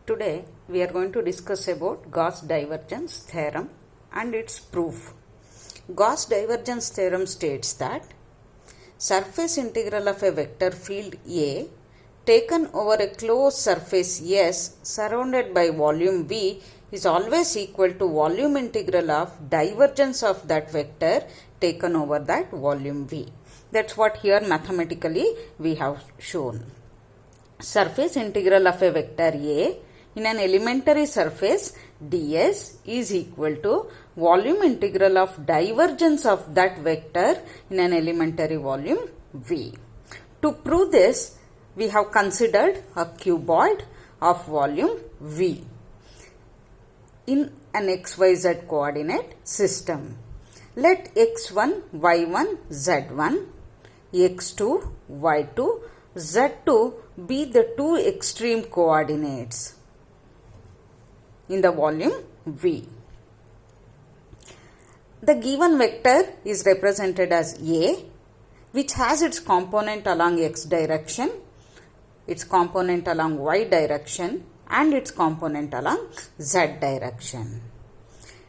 Today we are going to discuss about Gauss divergence theorem and its proof. Gauss divergence theorem states that surface integral of a vector field A taken over a closed surface S surrounded by volume V is always equal to volume integral of divergence of that vector taken over that volume V. That's what here mathematically we have shown. Surface integral of a vector A in an elementary surface ds is equal to volume integral of divergence of that vector in an elementary volume V. To prove this, we have considered a cuboid of volume V in an xyz coordinate system. Let x1, y1, z1, x2, y2, z2 be the two extreme coordinates in the volume V. The given vector is represented as A, which has its component along x direction, its component along y direction, and its component along z direction.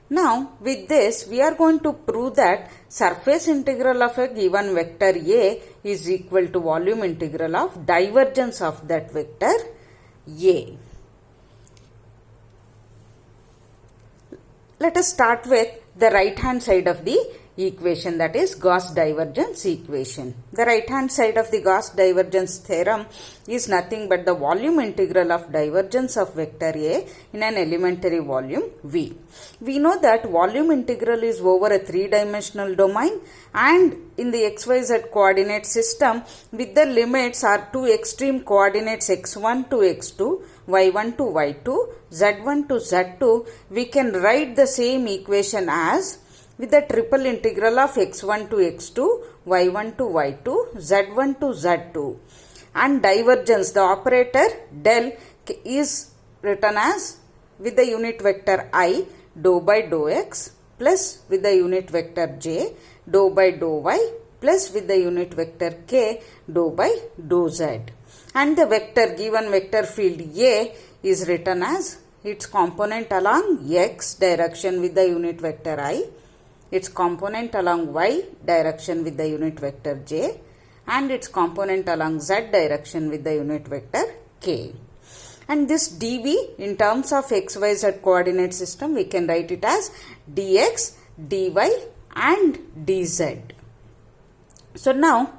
Now, with this, we are going to prove that surface integral of a given vector A is equal to volume integral of divergence of that vector A. Let us start with the right hand side of the equation, that is Gauss divergence equation. The right hand side of the Gauss divergence theorem is nothing but the volume integral of divergence of vector A in an elementary volume V. We know that volume integral is over a three-dimensional domain, and in the xyz coordinate system with the limits are two extreme coordinates x1 to x2, y1 to y2, z1 to z2, we can write the same equation as with the triple integral of x1 to x2, y1 to y2, z1 to z2, and divergence, the operator del is written as with the unit vector I dou by dou x plus with the unit vector j dou by dou y plus with the unit vector k dou by dou z, and the vector given vector field A is written as its component along x direction with the unit vector I, its component along y direction with the unit vector j, and its component along z direction with the unit vector k. And this dv in terms of xyz coordinate system, we can write it as dx, dy and dz. So now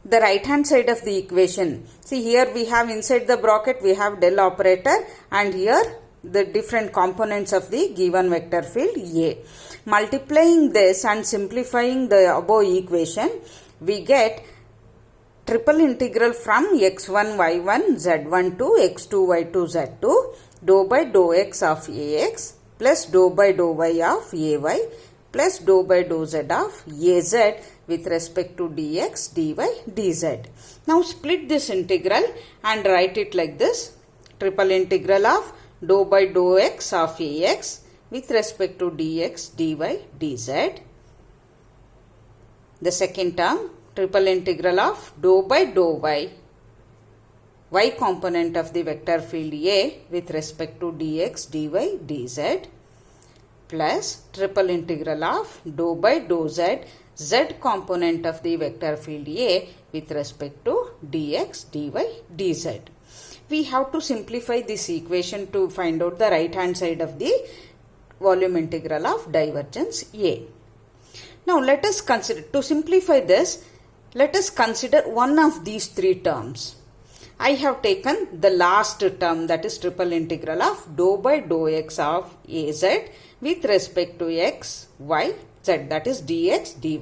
the right hand side of the equation, see here we have inside the bracket we have del operator, and here the different components of the given vector field A. Multiplying this and simplifying the above equation, we get triple integral from x1 y1 z1 to x2 y2 z2 dou by dou x of ax plus dou by dou y of ay plus dou by dou z of az with respect to dx, dy, dz. Now split this integral and write it like this: triple integral of dou by dou x of ax with respect to dx, dy, dz. The second term, triple integral of dou by dou y component of the vector field A with respect to dx, dy, dz, plus triple integral of dou by dou z component of the vector field A with respect to dx, dy, dz. We have to simplify this equation to find out the right hand side of the volume integral of divergence A. Now let us consider, to simplify this, let us consider one of these three terms. I have taken the last term, that is triple integral of dou by dou x of az with respect to x, y, z, that is dx, dy,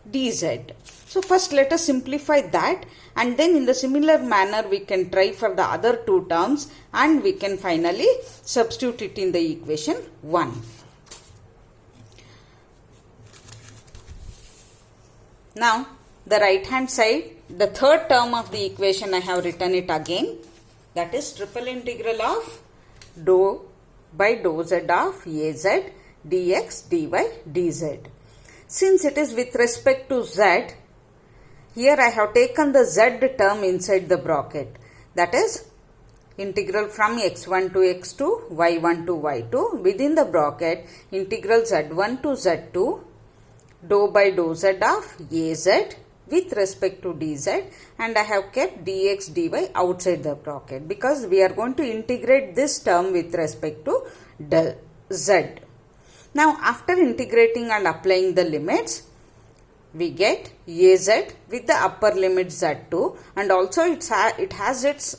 dz. So first let us simplify that, and then in the similar manner we can try for the other two terms, and we can finally substitute it in the equation 1. Now the right hand side, the third term of the equation, I have written it again, that is triple integral of dou by dou z of az dx, dy, dz. Since it is with respect to z, here I have taken the z term inside the bracket, that is integral from x1 to x2, y1 to y2, within the bracket integral z1 to z2, dou by dou z of az with respect to dz, and I have kept dx dy outside the bracket because we are going to integrate this term with respect to del z. Now after integrating and applying the limits, we get az with the upper limit z2, and also it has its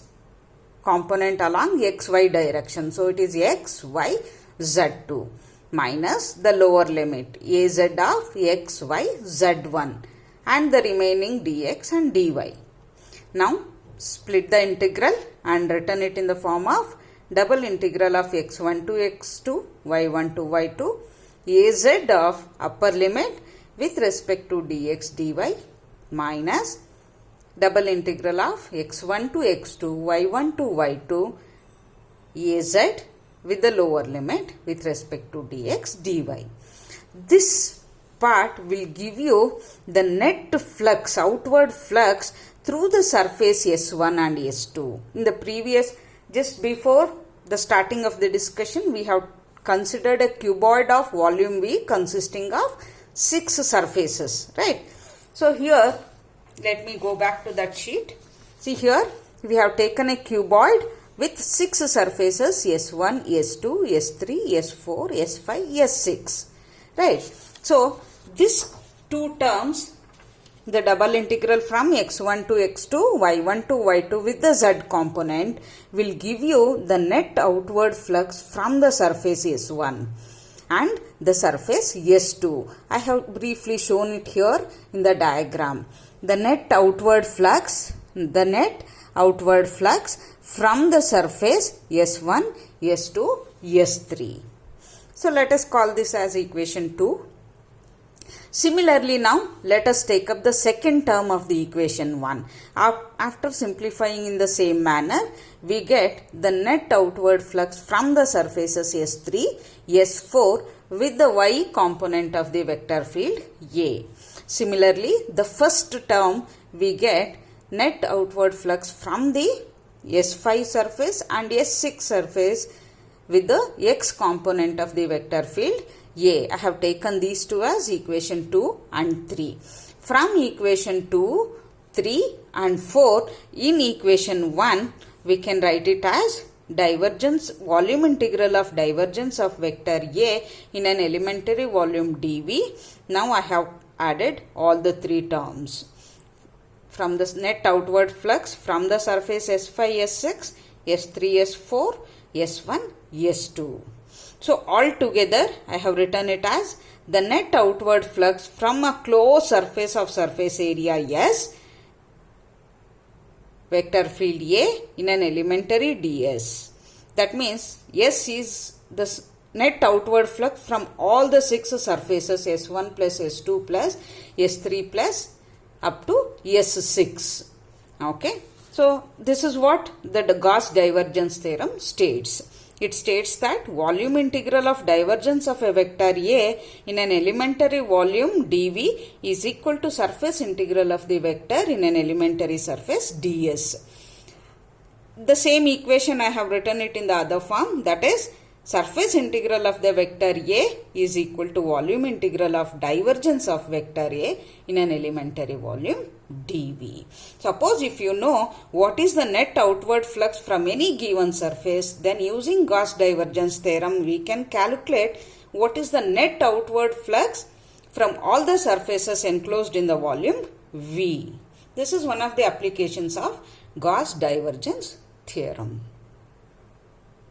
component along xy direction. So it is x, y, z2 minus the lower limit az of x, y, z1 and the remaining dx and dy. Now split the integral and return it in the form of double integral of x1 to x2, y1 to y2, az of upper limit with respect to dx dy minus double integral of x1 to x2, y1 to y2, az with the lower limit with respect to dx dy. This part will give you the net flux, outward flux through the surface S1 and S2. In the previous, just before the starting of the discussion, we have considered a cuboid of volume V consisting of 6 surfaces, right? So here, let me go back to that sheet. See here, we have taken a cuboid with 6 surfaces S1, S2, S3, S4, S5, S6, right? So these two terms, the double integral from x1 to x2, y1 to y2 with the z component will give you the net outward flux from the surface S1 and the surface S2. I have briefly shown it here in the diagram. The net outward flux from the surface S1, S2, S3. So let us call this as equation 2. Similarly, now let us take up the second term of the equation 1. After simplifying in the same manner, we get the net outward flux from the surfaces S3, S4 with the y component of the vector field A. Similarly, the first term we get net outward flux from the S5 surface and S6 surface with the x component of the vector field A. I have taken these two as equation 2 and 3. From equation 2, 3 and 4, in equation 1, we can write it as divergence, volume integral of divergence of vector A in an elementary volume dV. Now I have added all the three terms. From the net outward flux from the surface S5, S6, S3, S4, S1, S2. So altogether I have written it as the net outward flux from a closed surface of surface area S, vector field A in an elementary ds. That means S is the net outward flux from all the 6 surfaces S1 plus S2 plus S3 plus up to S6. Okay. So this is what the Gauss divergence theorem states. It states that volume integral of divergence of a vector A in an elementary volume dV is equal to surface integral of the vector in an elementary surface ds. The same equation I have written it in the other form, that is surface integral of the vector A is equal to volume integral of divergence of vector A in an elementary volume dV. Suppose if you know what is the net outward flux from any given surface, then using Gauss divergence theorem we can calculate what is the net outward flux from all the surfaces enclosed in the volume V. This is one of the applications of Gauss divergence theorem.